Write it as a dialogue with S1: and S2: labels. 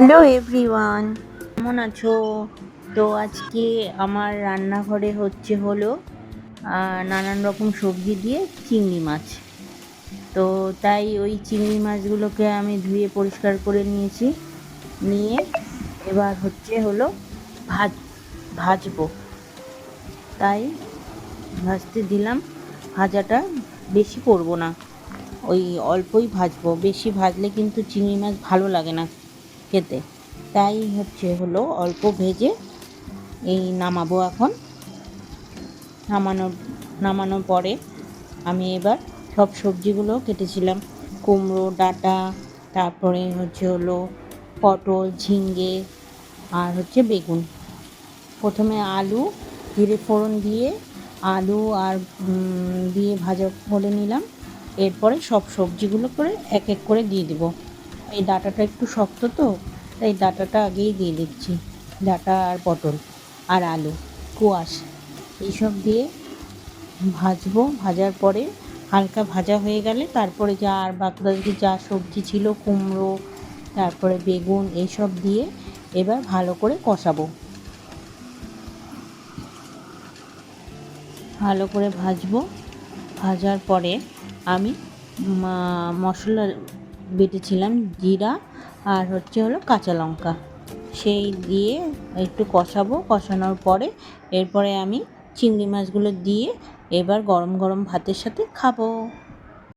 S1: Hello everyone, কেমন আছো? তো আজকে আমার রান্নাঘরে হলো নানান রকম সবজি দিয়ে চিংড়ি মাছ। তো তাই ওই চিংড়ি মাছগুলোকে আমি ধুয়ে পরিষ্কার করে নিয়েছি। নিয়ে এবার হলো ভাজ ভাজবো। তাই ভাজতে দিলাম। ভাজাটা বেশি করব না, ওই অল্পই ভাজবো। বেশি ভাজলে কিন্তু চিংড়ি মাছ ভালো লাগে না খেতে। তাই অল্প ভেজে এই নামাবো এখন। নামানোর পরে আমি এবার সব সবজিগুলো কেটেছিলাম। কুমড়ো ডাঁটা, তারপরে পটল, ঝিঙে আর বেগুন। প্রথমে আলু জিরে ফোড়ন দিয়ে আলু আর দিয়ে ভাজা করে নিলাম। এরপরে সব সবজিগুলো করে এক এক করে দিয়ে দেবো। এই ডাঁটাটা একটু শক্ত, তো তাই ডাঁটাটা আগেই দিয়ে দিচ্ছি। ডাঁটা আর পটল আর আলু, কোয়াশ এইসব দিয়ে ভাজবো। ভাজার পরে হালকা ভাজা হয়ে গেলে তারপরে বাকি যা সবজি ছিল, কুমড়ো তারপরে বেগুন, এইসব দিয়ে এবার ভালো করে কষাবো। ভালো করে ভাজবো। ভাজার পরে আমি মশলা বেটেছিলাম, জিরা আর কাঁচা লঙ্কা, সেই দিয়ে একটু কষাবো। কষানোর পরে এরপরে আমি চিংড়ি মাছগুলো দিয়ে এবার গরম গরম ভাতের সাথে খাবো।